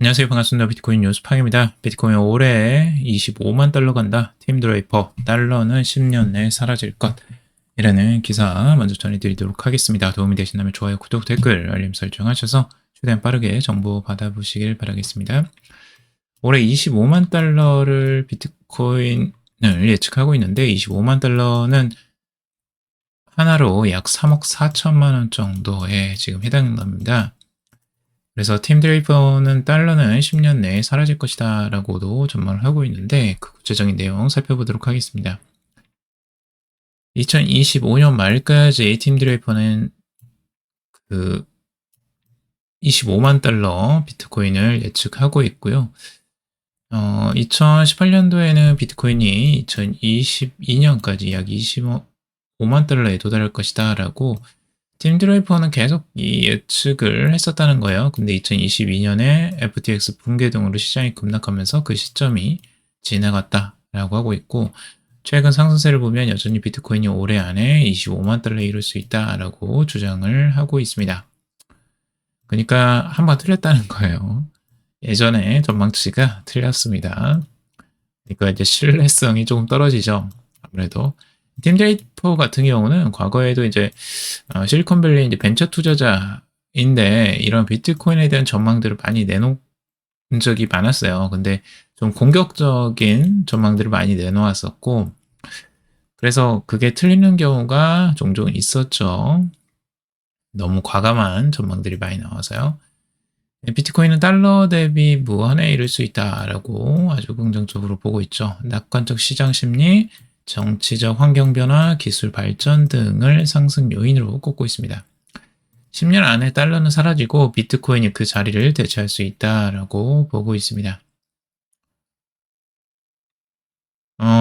안녕하세요. 반갑습니다. 비트코인 뉴스팡입니다. 비트코인 올해 25만 달러 간다. 팀 드레이퍼. 달러는 10년 내에 사라질 것. 이라는 기사 먼저 전해드리도록 하겠습니다. 도움이 되신다면 좋아요, 구독, 댓글, 알림 설정하셔서 최대한 빠르게 정보 받아보시길 바라겠습니다. 올해 25만 달러를 비트코인을 예측하고 있는데 25만 달러는 하나로 약 3억 4천만 원 정도에 지금 해당합니다. 그래서 팀 드레이퍼는 달러는 10년 내에 사라질 것이다 라고도 전망을 하고 있는데 그 구체적인 내용 살펴보도록 하겠습니다. 2025년 말까지 팀 드레이퍼는 그 25만 달러 비트코인을 예측하고 있고요. 2018년도에는 비트코인이 2022년까지 약 25만 달러에 도달할 것이다 라고 팀 드레이퍼는 계속 이 예측을 했었다는 거예요. 근데 2022년에 FTX 붕괴 등으로 시장이 급락하면서 그 시점이 지나갔다라고 하고 있고, 최근 상승세를 보면 여전히 비트코인이 올해 안에 25만 달러에 이를 수 있다라고 주장을 하고 있습니다. 그러니까 한번 틀렸다는 거예요. 예전에 전망치가 틀렸습니다. 그러니까 이제 신뢰성이 조금 떨어지죠. 아무래도 팀 드레이퍼 같은 경우는 과거에도 이제 실리콘밸리 이제 벤처 투자자인데 이런 비트코인에 대한 전망들을 많이 내놓은 적이 많았어요. 근데 좀 공격적인 전망들을 많이 내놓았었고, 그래서 그게 틀리는 경우가 종종 있었죠. 너무 과감한 전망들이 많이 나와서요. 비트코인은 달러 대비 무한에 이를 수 있다라고 아주 긍정적으로 보고 있죠. 낙관적 시장 심리, 정치적 환경 변화, 기술 발전 등을 상승 요인으로 꼽고 있습니다. 10년 안에 달러는 사라지고 비트코인이 그 자리를 대체할 수 있다라고 보고 있습니다.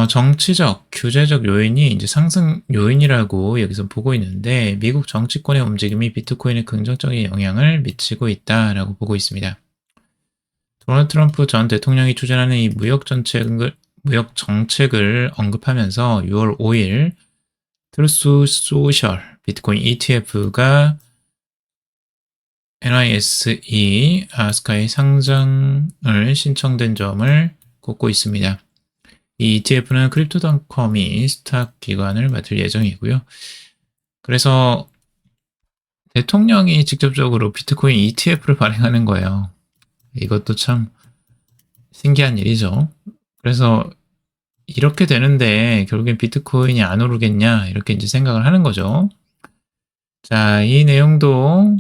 정치적, 규제적 요인이 이제 상승 요인이라고 여기서 보고 있는데 미국 정치권의 움직임이 비트코인에 긍정적인 영향을 미치고 있다라고 보고 있습니다. 도널드 트럼프 전 대통령이 추진하는 이 무역 정책을 언급하면서 6월 5일 트루스 소셜 비트코인 ETF가 NYSE 아스카의 상장을 신청된 점을 꼽고 있습니다. 이 ETF는 크립토닷컴이 스탁 기관을 맡을 예정이고요. 그래서 대통령이 직접적으로 비트코인 ETF를 발행하는 거예요. 이것도 참 신기한 일이죠. 그래서 이렇게 되는데 결국엔 비트코인이 안 오르겠냐 이렇게 이제 생각을 하는 거죠. 자, 이 내용도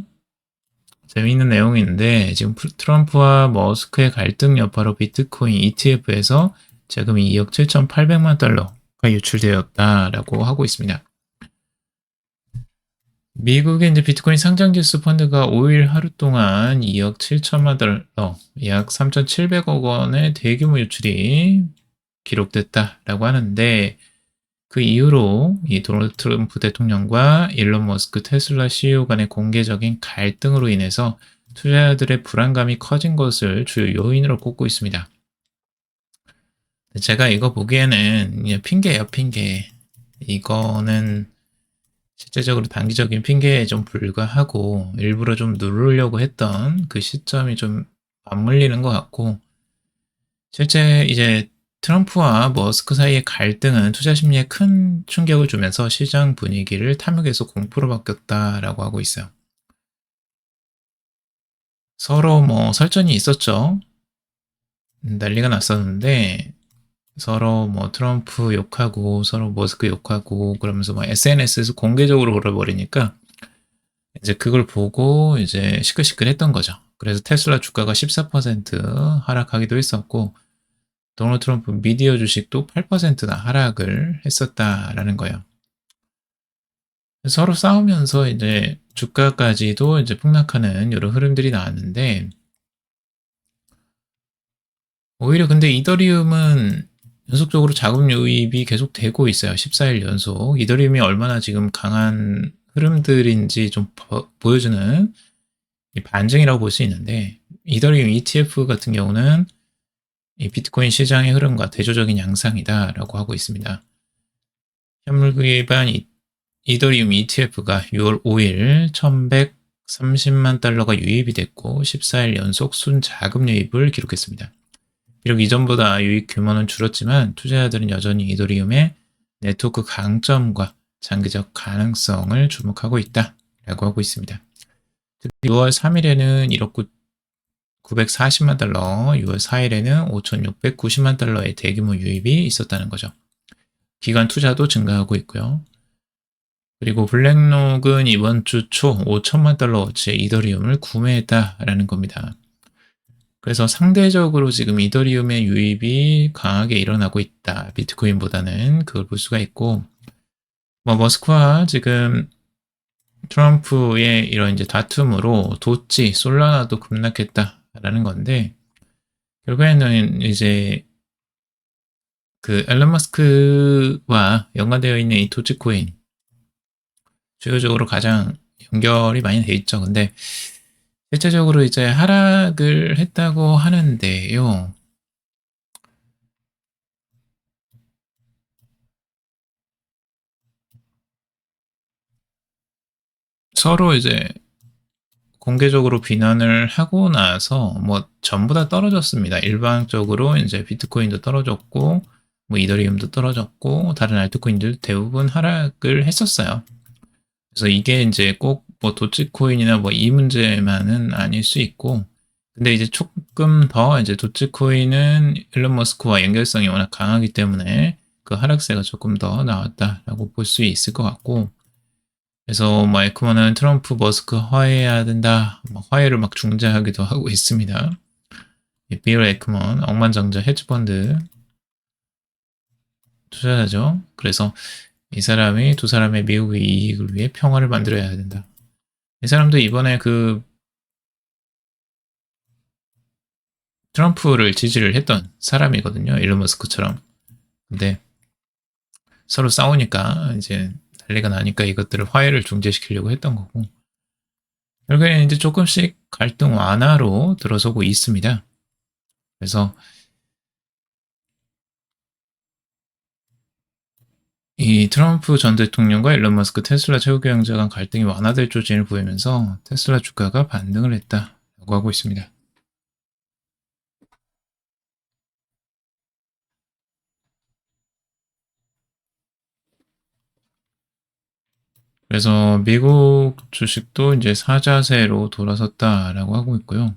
재미있는 내용인데 지금 트럼프와 머스크의 갈등 여파로 비트코인 ETF에서 자금이 2억 7,800만 달러가 유출되었다라고 하고 있습니다. 미국의 이제 비트코인 상장지수 펀드가 5일 하루 동안 2억 7천만 달러, 약 3,700억 원의 대규모 유출이 기록됐다라고 하는데 그 이후로 이 도널드 트럼프 대통령과 일론 머스크 테슬라 CEO 간의 공개적인 갈등으로 인해서 투자자들의 불안감이 커진 것을 주요 요인으로 꼽고 있습니다. 제가 이거 보기에는 그냥 핑계예요, 핑계. 이거는 실제적으로 단기적인 핑계에 좀 불과하고 일부러 좀 누르려고 했던 그 시점이 좀 맞물리는 것 같고, 실제 이제 트럼프와 머스크 사이의 갈등은 투자 심리에 큰 충격을 주면서 시장 분위기를 탐욕에서 공포로 바뀌었다라고 하고 있어요. 서로 뭐 설전이 있었죠. 난리가 났었는데 서로 뭐 트럼프 욕하고 서로 머스크 욕하고 그러면서 막 SNS에서 공개적으로 걸어버리니까 이제 그걸 보고 이제 시끌시끌했던 거죠. 그래서 테슬라 주가가 14% 하락하기도 했었고 도널드 트럼프 미디어 주식도 8%나 하락을 했었다라는 거예요. 서로 싸우면서 이제 주가까지도 이제 폭락하는 여러 흐름들이 나왔는데 오히려 근데 이더리움은 연속적으로 자금 유입이 계속 되고 있어요. 14일 연속. 이더리움이 얼마나 지금 강한 흐름들인지 좀 보여주는 반증이라고 볼 수 있는데 이더리움 ETF 같은 경우는 이 비트코인 시장의 흐름과 대조적인 양상이다라고 하고 있습니다. 현물 기반 이더리움 ETF가 6월 5일 30만 달러가 유입이 됐고 14일 연속 순자금 유입을 기록했습니다. 비록 이전보다 유입 규모는 줄었지만 투자자들은 여전히 이더리움의 네트워크 강점과 장기적 가능성을 주목하고 있다라고 하고 있습니다. 특히 6월 3일에는 1억 940만 달러, 6월 4일에는 5,690만 달러의 대규모 유입이 있었다는 거죠. 기관 투자도 증가하고 있고요. 그리고 블랙록은 이번 주 초 5천만 달러어치의 이더리움을 구매했다라는 겁니다. 그래서 상대적으로 지금 이더리움의 유입이 강하게 일어나고 있다. 비트코인보다는 그걸 볼 수가 있고, 머스크와 지금 트럼프의 이런 이제 다툼으로 도치, 솔라나도 급락했다라는 건데, 결국에는 이제 그 앨런 머스크와 연관되어 있는 이 도치코인, 주요적으로 가장 연결이 많이 돼 있죠. 근데 실제적으로 이제 하락을 했다고 하는데요. 서로 이제 공개적으로 비난을 하고 나서 뭐 전부 다 떨어졌습니다. 일방적으로 이제 비트코인도 떨어졌고 뭐 이더리움도 떨어졌고 다른 알트코인들 대부분 하락을 했었어요. 그래서 이게 이제 꼭 뭐 도치코인이나 뭐 이 문제만은 아닐 수 있고, 근데 이제 조금 더 이제 도치코인은 일론 머스크와 연결성이 워낙 강하기 때문에 그 하락세가 조금 더 나왔다라고 볼 수 있을 것 같고, 그래서 뭐 에크먼은 트럼프 머스크 화해해야 된다, 화해를 막 중재하기도 하고 있습니다. 빌 에크먼 억만장자 헤지펀드 투자자죠. 그래서 이 사람이 두 사람의 미국의 이익을 위해 평화를 만들어야 된다. 이 사람도 이번에 그 트럼프를 지지를 했던 사람이거든요. 일론 머스크처럼. 근데 서로 싸우니까 이제 난리가 나니까 이것들을 화해를 중재시키려고 했던 거고. 결국에는 이제 조금씩 갈등 완화로 들어서고 있습니다. 그래서 이 트럼프 전 대통령과 일론 머스크 테슬라 최고 경영자 간 갈등이 완화될 조짐을 보이면서 테슬라 주가가 반등을 했다라고 하고 있습니다. 그래서 미국 주식도 이제 사자세로 돌아섰다라고 하고 있고요.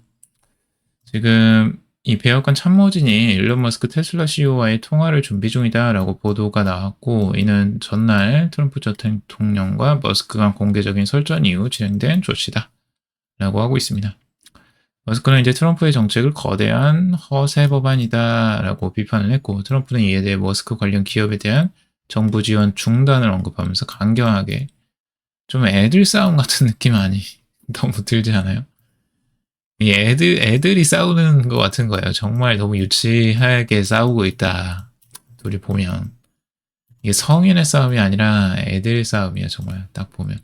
지금 이 백악관 참모진이 일론 머스크 테슬라 CEO와의 통화를 준비 중이다라고 보도가 나왔고, 이는 전날 트럼프 전 대통령과 머스크 간 공개적인 설전 이후 진행된 조치다라고 하고 있습니다. 머스크는 이제 트럼프의 정책을 거대한 허세 법안이다라고 비판을 했고, 트럼프는 이에 대해 머스크 관련 기업에 대한 정부 지원 중단을 언급하면서 강경하게, 좀 애들 싸움 같은 느낌 아니 너무 들지 않아요? 이 애들이 싸우는 것 같은 거예요. 정말 너무 유치하게 싸우고 있다. 둘이 보면. 이게 성인의 싸움이 아니라 애들 싸움이야, 정말. 딱 보면.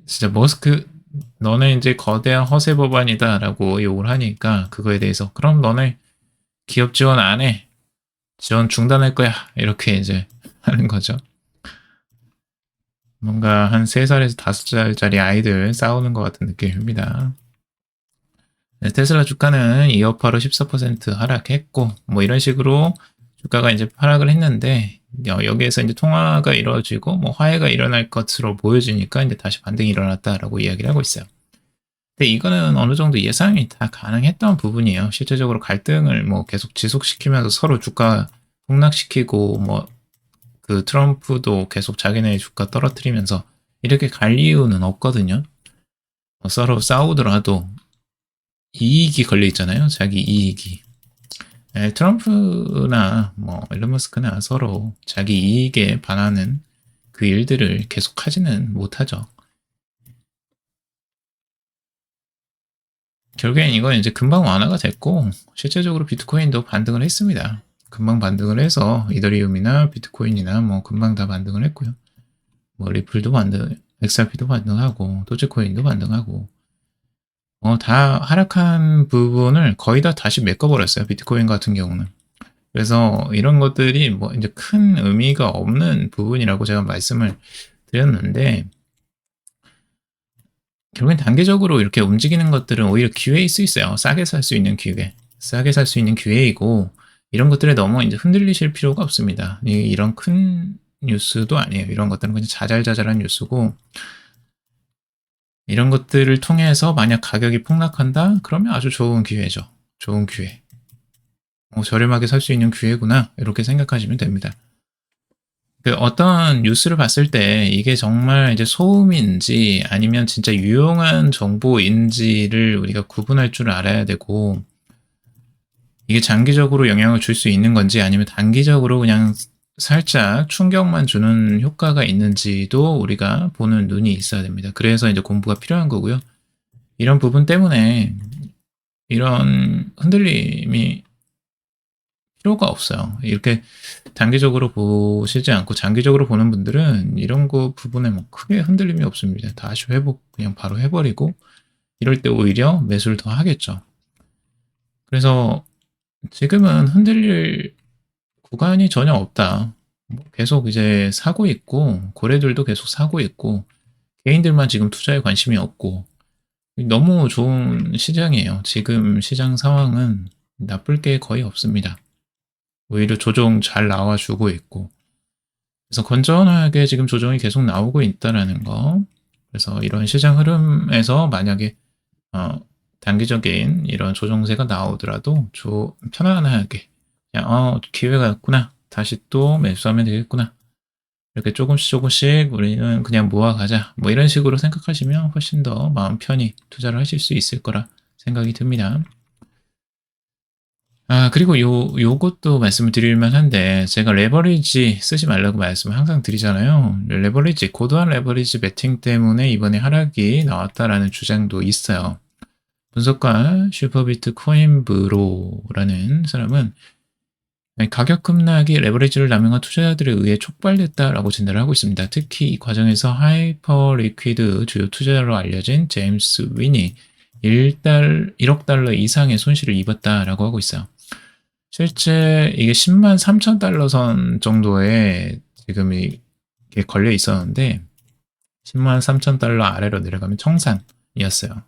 진짜 머스크, 너네 이제 거대한 허세 법안이다라고 욕을 하니까 그거에 대해서, 그럼 너네 기업 지원 안 해. 지원 중단할 거야. 이렇게 이제 하는 거죠. 뭔가 한 3살에서 5살짜리 아이들 싸우는 것 같은 느낌입니다. 네, 테슬라 주가는 2여파로 14% 하락했고, 뭐 이런 식으로 주가가 이제 하락을 했는데, 여기에서 이제 통화가 이루어지고, 뭐 화해가 일어날 것으로 보여지니까 이제 다시 반등이 일어났다라고 이야기를 하고 있어요. 근데 이거는 어느 정도 예상이 다 가능했던 부분이에요. 실제적으로 갈등을 뭐 계속 지속시키면서 서로 주가 폭락시키고, 뭐 그 트럼프도 계속 자기네 주가 떨어뜨리면서 이렇게 갈 이유는 없거든요. 서로 싸우더라도 이익이 걸려 있잖아요. 자기 이익이. 트럼프나 뭐 일론 머스크나 서로 자기 이익에 반하는 그 일들을 계속 하지는 못하죠. 결국엔 이건 이제 금방 완화가 됐고, 실제적으로 비트코인도 반등을 했습니다. 금방 반등을 해서 이더리움이나 비트코인이나 뭐 금방 다 반등을 했고요. 뭐 리플도 반등, XRP도 반등하고 도지코인도 반등하고, 다 하락한 부분을 거의 다 다시 메꿔버렸어요. 비트코인 같은 경우는. 그래서 이런 것들이 뭐 이제 큰 의미가 없는 부분이라고 제가 말씀을 드렸는데, 결국엔 단기적으로 이렇게 움직이는 것들은 오히려 기회일 수 있어요. 싸게 살 수 있는 기회. 싸게 살 수 있는 기회이고 이런 것들에 너무 이제 흔들리실 필요가 없습니다. 이런 큰 뉴스도 아니에요. 이런 것들은 그냥 자잘자잘한 뉴스고 이런 것들을 통해서 만약 가격이 폭락한다? 그러면 아주 좋은 기회죠. 좋은 기회. 저렴하게 살 수 있는 기회구나. 이렇게 생각하시면 됩니다. 어떤 뉴스를 봤을 때 이게 정말 이제 소음인지 아니면 진짜 유용한 정보인지를 우리가 구분할 줄 알아야 되고 이게 장기적으로 영향을 줄 수 있는 건지 아니면 단기적으로 그냥 살짝 충격만 주는 효과가 있는지도 우리가 보는 눈이 있어야 됩니다. 그래서 이제 공부가 필요한 거고요. 이런 부분 때문에 이런 흔들림이 필요가 없어요. 이렇게 단기적으로 보시지 않고 장기적으로 보는 분들은 이런 거 부분에 뭐 크게 흔들림이 없습니다. 다시 회복 그냥 바로 해버리고 이럴 때 오히려 매수를 더 하겠죠. 그래서 지금은 흔들릴 구간이 전혀 없다. 계속 이제 사고 있고 고래들도 계속 사고 있고 개인들만 지금 투자에 관심이 없고 너무 좋은 시장이에요. 지금 시장 상황은 나쁠 게 거의 없습니다. 오히려 조정 잘 나와주고 있고 그래서 건전하게 지금 조정이 계속 나오고 있다라는 거. 그래서 이런 시장 흐름에서 만약에 단기적인 이런 조정세가 나오더라도 편안하게 그냥 기회가 있구나. 다시 또 매수하면 되겠구나. 이렇게 조금씩 우리는 그냥 모아가자. 뭐 이런 식으로 생각하시면 훨씬 더 마음 편히 투자를 하실 수 있을 거라 생각이 듭니다. 그리고 요것도 말씀을 드릴 만한데, 제가 레버리지 쓰지 말라고 말씀을 항상 드리잖아요. 레버리지, 고도한 레버리지 베팅 때문에 이번에 하락이 나왔다라는 주장도 있어요. 분석가 슈퍼비트 코인브로라는 사람은 가격 급락이 레버리지를 남용한 투자자들에 의해 촉발됐다라고 진단을 하고 있습니다. 특히 이 과정에서 하이퍼 리퀴드 주요 투자자로 알려진 제임스 윈이 1억 달러 이상의 손실을 입었다라고 하고 있어요. 실제 이게 10만 3천 달러 선 정도에 지금 이게 걸려 있었는데 10만 3천 달러 아래로 내려가면 청산이었어요.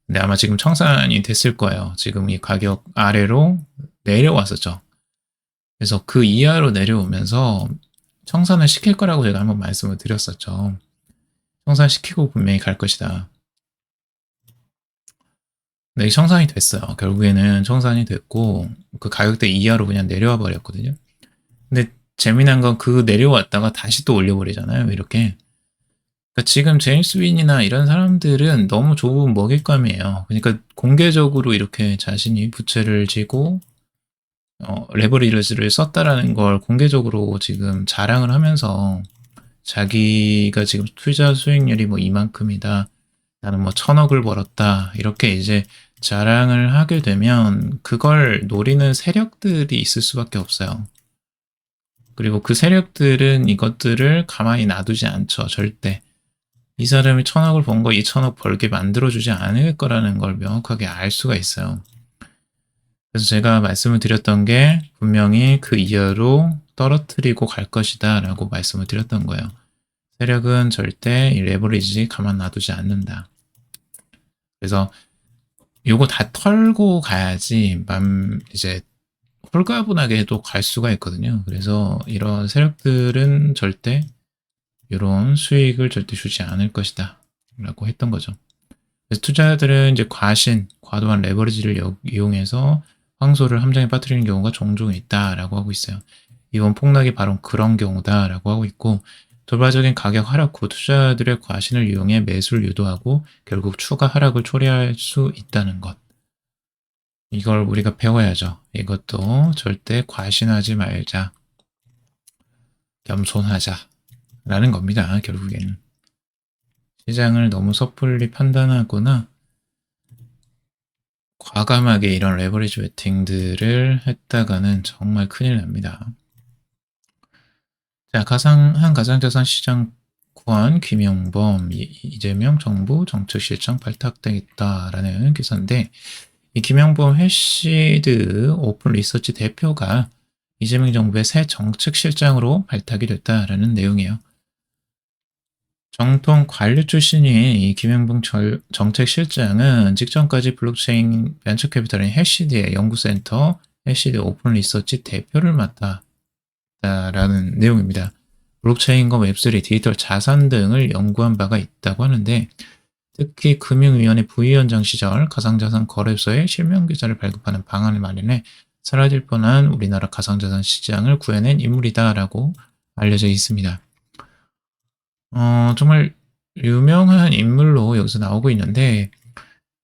근데 아마 지금 청산이 됐을 거예요. 지금 이 가격 아래로 내려왔었죠. 그래서 그 이하로 내려오면서 청산을 시킬 거라고 제가 한번 말씀을 드렸었죠. 청산시키고 분명히 갈 것이다. 네, 청산이 됐어요. 결국에는 청산이 됐고 그 가격대 이하로 그냥 내려와 버렸거든요. 근데 재미난 건 그 내려왔다가 다시 또 올려버리잖아요. 이렇게. 그러니까 지금 제임스 윈이나 이런 사람들은 너무 좋은 먹잇감이에요. 그러니까 공개적으로 이렇게 자신이 부채를 지고 레버리지를 썼다라는 걸 공개적으로 지금 자랑을 하면서 자기가 지금 투자 수익률이 뭐 이만큼이다. 나는 뭐 1,000억을 벌었다. 이렇게 이제 자랑을 하게 되면 그걸 노리는 세력들이 있을 수밖에 없어요. 그리고 그 세력들은 이것들을 가만히 놔두지 않죠. 절대. 이 사람이 1,000억을 번 거 2,000억 벌게 만들어주지 않을 거라는 걸 명확하게 알 수가 있어요. 그래서 제가 말씀을 드렸던 게 분명히 그 이하로 떨어뜨리고 갈 것이다 라고 말씀을 드렸던 거예요. 세력은 절대 이 레버리지 가만 놔두지 않는다. 그래서 요거 다 털고 가야지 이제 홀가분하게도 갈 수가 있거든요. 그래서 이런 세력들은 절대 이런 수익을 절대 주지 않을 것이다 라고 했던 거죠. 그래서 투자자들은 이제 과도한 레버리지를 이용해서 황소를 함정에 빠뜨리는 경우가 종종 있다라고 하고 있어요. 이번 폭락이 바로 그런 경우다라고 하고 있고 돌발적인 가격 하락 후 투자자들의 과신을 이용해 매수를 유도하고 결국 추가 하락을 초래할 수 있다는 것. 이걸 우리가 배워야죠. 이것도 절대 과신하지 말자. 겸손하자. 라는 겁니다. 결국에는. 시장을 너무 섣불리 판단하거나 과감하게 이런 레버리지 베팅들을 했다가는 정말 큰일 납니다. 자, 가상자산 시장 구한 김용범, 이재명 정부 정책실장 발탁되겠다라는 기사인데 이 김용범 해시드 오픈 리서치 대표가 이재명 정부의 새 정책실장으로 발탁이 됐다라는 내용이에요. 정통 관료 출신인 이 김영봉 정책실장은 직전까지 블록체인 벤처캐피탈인 해시드의 연구센터 해시드 오픈 리서치 대표를 맡았다라는 내용입니다. 블록체인과 웹3, 디지털 자산 등을 연구한 바가 있다고 하는데 특히 금융위원회 부위원장 시절 가상자산 거래소에 실명 계좌를 발급하는 방안을 마련해 사라질 뻔한 우리나라 가상자산 시장을 구해낸 인물이다라고 알려져 있습니다. 정말 유명한 인물로 여기서 나오고 있는데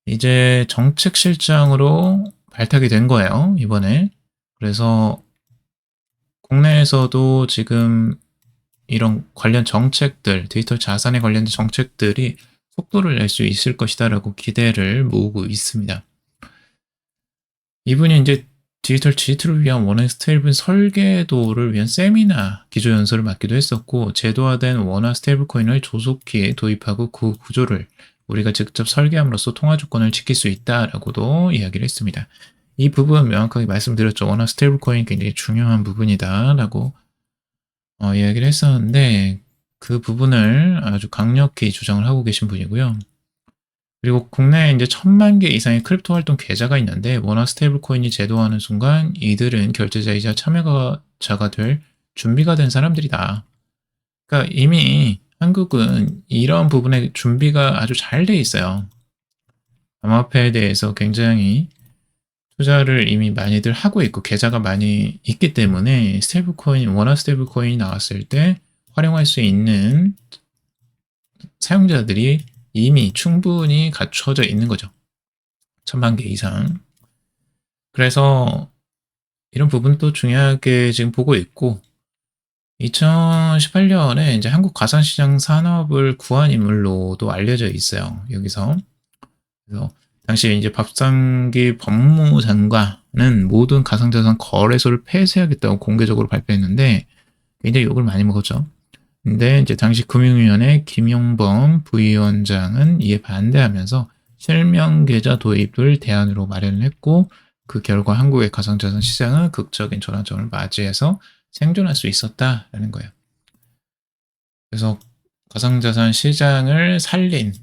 이제 정책실장으로 발탁이 된 거예요, 이번에. 그래서 국내에서도 지금 이런 관련 정책들, 디지털 자산에 관련된 정책들이 속도를 낼 수 있을 것이다라고 기대를 모으고 있습니다. 이분이 이제 디지털 G2를 위한 원화 스테이블 설계도를 위한 세미나 기조 연설을 맡기도 했었고 제도화된 원화 스테이블 코인을 조속히 도입하고 그 구조를 우리가 직접 설계함으로써 통화 조건을 지킬 수 있다라고도 이야기를 했습니다. 이 부분 명확하게 말씀드렸죠. 원화 스테이블 코인 굉장히 중요한 부분이다라고 이야기를 했었는데 그 부분을 아주 강력히 주장을 하고 계신 분이고요. 그리고 국내에 이제 1000만 개 이상의 크립토 활동 계좌가 있는데 원화 스테이블 코인이 제도화하는 순간 이들은 결제자이자 참여자가 될 준비가 된 사람들이다. 그러니까 이미 한국은 이런 부분에 준비가 아주 잘 돼 있어요. 암호화폐에 대해서 굉장히 투자를 이미 많이들 하고 있고 계좌가 많이 있기 때문에 스테이블 코인, 원화 스테이블 코인이 나왔을 때 활용할 수 있는 사용자들이 이미 충분히 갖춰져 있는 거죠. 1000만 개 이상. 그래서 이런 부분도 중요하게 지금 보고 있고 2018년에 이제 한국 가상시장 산업을 구한 인물로도 알려져 있어요. 여기서. 그래서 당시 이제 박상기 법무장관은 모든 가상자산 거래소를 폐쇄하겠다고 공개적으로 발표했는데 굉장히 욕을 많이 먹었죠. 근데 이제 당시 금융위원회 김용범 부위원장은 이에 반대하면서 실명 계좌 도입을 대안으로 마련을 했고 그 결과 한국의 가상자산 시장은 극적인 전환점을 맞이해서 생존할 수 있었다라는 거예요. 그래서 가상자산 시장을 살린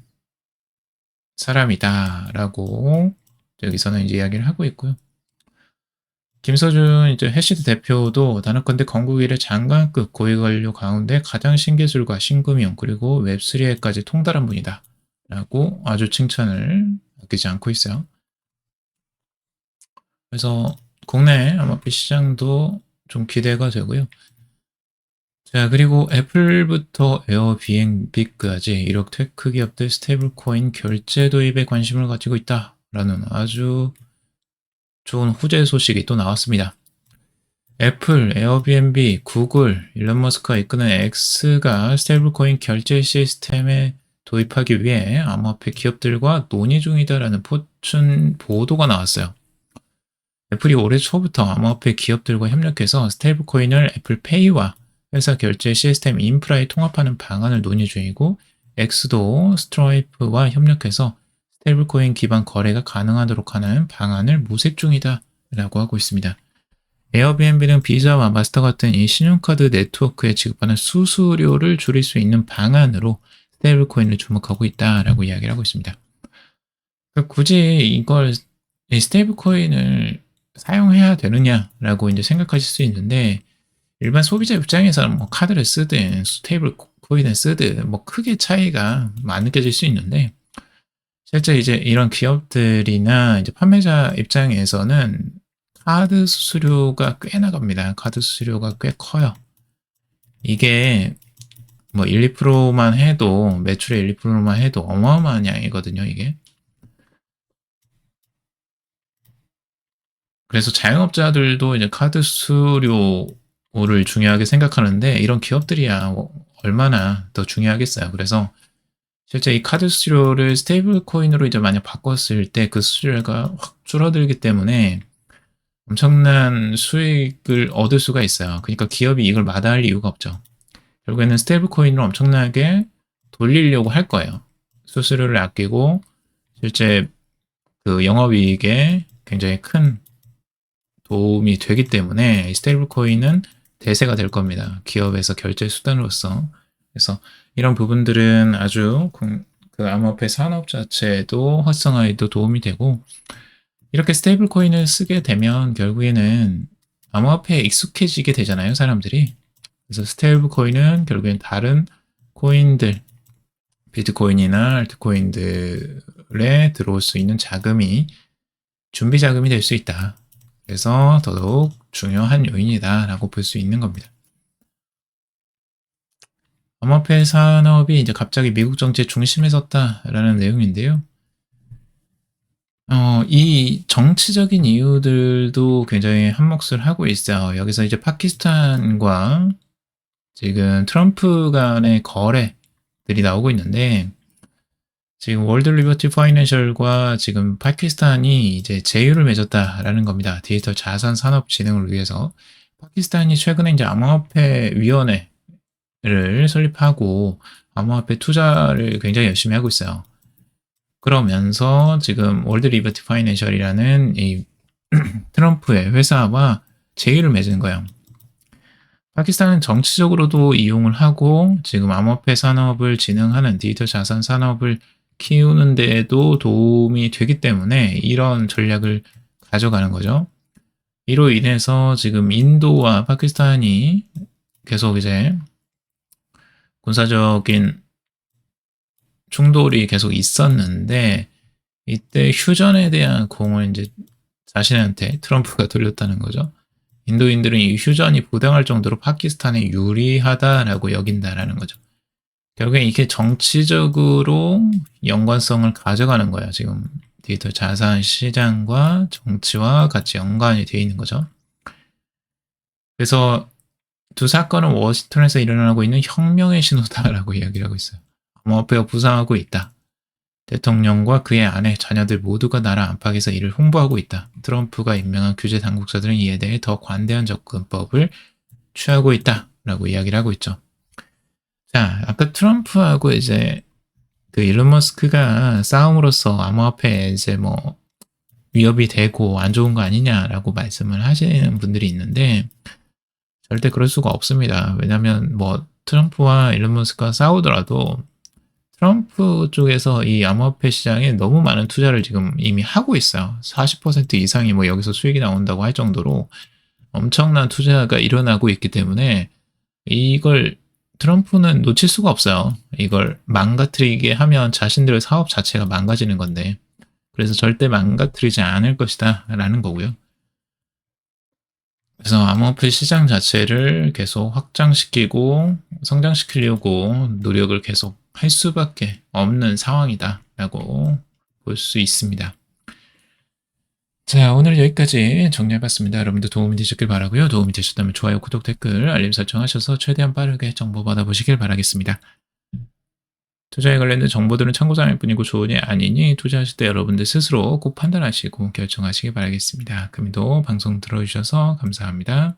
사람이다라고 여기서는 이제 이야기를 하고 있고요. 김서준 이제 해시드 대표도 단언컨대 건국 이래 장관급 고위관료 가운데 가장 신기술과 신금융 그리고 웹3에까지 통달한 분이다 라고 아주 칭찬을 아끼지 않고 있어요. 그래서 국내 암호화폐 시장도 좀 기대가 되고요. 자, 그리고 애플부터 에어비앤비까지 이렇게 테크 기업들 스테이블 코인 결제 도입에 관심을 가지고 있다라는 아주 좋은 후재 소식이 또 나왔습니다. 애플, 에어비앤비, 구글, 일론 머스크가 이끄는 X가 스테이블 코인 결제 시스템에 도입하기 위해 암호화폐 기업들과 논의 중이다라는 포춘 보도가 나왔어요. 애플이 올해 초부터 암호화폐 기업들과 협력해서 스테이블 코인을 애플페이와 회사 결제 시스템 인프라에 통합하는 방안을 논의 중이고 X도 스트라이프와 협력해서 스테이블 코인 기반 거래가 가능하도록 하는 방안을 모색 중이다 라고 하고 있습니다. 에어비앤비는 비자와 마스터 같은 이 신용카드 네트워크에 지급하는 수수료를 줄일 수 있는 방안으로 스테이블 코인을 주목하고 있다라고 이야기를 하고 있습니다. 그러니까 굳이 이걸 스테이블 코인을 사용해야 되느냐라고 이제 생각하실 수 있는데 일반 소비자 입장에서는 뭐 카드를 쓰든 스테이블 코인을 쓰든 뭐 크게 차이가 안 느껴질 수 있는데 실제 이제 이런 기업들이나 이제 판매자 입장에서는 카드 수수료가 꽤 나갑니다. 카드 수수료가 꽤 커요. 이게 뭐 1, 2%만 해도 매출의 1, 2%만 해도 어마어마한 양이거든요, 이게. 그래서 자영업자들도 이제 카드 수수료를 중요하게 생각하는데 이런 기업들이야 얼마나 더 중요하겠어요. 그래서 실제 이 카드 수수료를 스테이블 코인으로 이제 만약 바꿨을 때 그 수수료가 확 줄어들기 때문에 엄청난 수익을 얻을 수가 있어요. 그러니까 기업이 이걸 마다할 이유가 없죠. 결국에는 스테이블 코인으로 엄청나게 돌리려고 할 거예요. 수수료를 아끼고 실제 그 영업이익에 굉장히 큰 도움이 되기 때문에 스테이블 코인은 대세가 될 겁니다. 기업에서 결제 수단으로서. 그래서 이런 부분들은 아주 그 암호화폐 산업 자체도 활성화에도 도움이 되고, 이렇게 스테이블 코인을 쓰게 되면 결국에는 암호화폐에 익숙해지게 되잖아요, 사람들이. 그래서 스테이블 코인은 결국엔 다른 코인들, 비트코인이나 알트코인들에 들어올 수 있는 자금이 준비 자금이 될 수 있다. 그래서 더더욱 중요한 요인이다라고 볼 수 있는 겁니다. 암호화폐 산업이 이제 갑자기 미국 정치의 중심에 섰다라는 내용인데요. 이 정치적인 이유들도 굉장히 한몫을 하고 있어요. 여기서 이제 파키스탄과 지금 트럼프 간의 거래들이 나오고 있는데, 지금 월드 리버티 파이낸셜과 지금 파키스탄이 이제 제휴를 맺었다라는 겁니다. 디지털 자산 산업 진흥을 위해서. 파키스탄이 최근에 이제 암호화폐 위원회를 설립하고 암호화폐 투자를 굉장히 열심히 하고 있어요. 그러면서 지금 월드 리버티 파이낸셜이라는 이 트럼프의 회사와 제휴를 맺은 거예요. 파키스탄은 정치적으로도 이용을 하고 지금 암호화폐 산업을 진흥하는 디지털 자산 산업을 키우는 데에도 도움이 되기 때문에 이런 전략을 가져가는 거죠. 이로 인해서 지금 인도와 파키스탄이 계속 이제 군사적인 충돌이 계속 있었는데, 이때 휴전에 대한 공을 이제 자신한테 트럼프가 돌렸다는 거죠. 인도인들은 이 휴전이 부당할 정도로 파키스탄에 유리하다라고 여긴다라는 거죠. 결국엔 이게 정치적으로 연관성을 가져가는 거예요. 지금 디지털 자산 시장과 정치와 같이 연관이 되어 있는 거죠. 그래서 두 사건은 워싱턴에서 일어나고 있는 혁명의 신호다라고 이야기를 하고 있어요. 암호화폐가 부상하고 있다. 대통령과 그의 아내, 자녀들 모두가 나라 안팎에서 이를 홍보하고 있다. 트럼프가 임명한 규제 당국자들은 이에 대해 더 관대한 접근법을 취하고 있다라고 이야기를 하고 있죠. 자, 아까 트럼프하고 이제 그 일론 머스크가 싸움으로써 암호화폐에 이제 뭐 위협이 되고 안 좋은 거 아니냐라고 말씀을 하시는 분들이 있는데, 절대 그럴 수가 없습니다. 왜냐하면 뭐 트럼프와 일론 머스크가 싸우더라도 트럼프 쪽에서 이 암호화폐 시장에 너무 많은 투자를 지금 이미 하고 있어요. 40% 이상이 뭐 여기서 수익이 나온다고 할 정도로 엄청난 투자가 일어나고 있기 때문에 이걸 트럼프는 놓칠 수가 없어요. 이걸 망가뜨리게 하면 자신들의 사업 자체가 망가지는 건데, 그래서 절대 망가뜨리지 않을 것이다 라는 거고요. 그래서 암호화폐 시장 자체를 계속 확장시키고 성장시키려고 노력을 계속 할 수밖에 없는 상황이다라고 볼 수 있습니다. 자, 오늘 여기까지 정리해봤습니다. 여러분들 도움이 되셨길 바라고요. 도움이 되셨다면 좋아요, 구독, 댓글, 알림 설정하셔서 최대한 빠르게 정보 받아보시길 바라겠습니다. 투자에 관련된 정보들은 참고사항일 뿐이고 조언이 아니니 투자하실 때 여러분들 스스로 꼭 판단하시고 결정하시길 바라겠습니다. 금일도 방송 들어주셔서 감사합니다.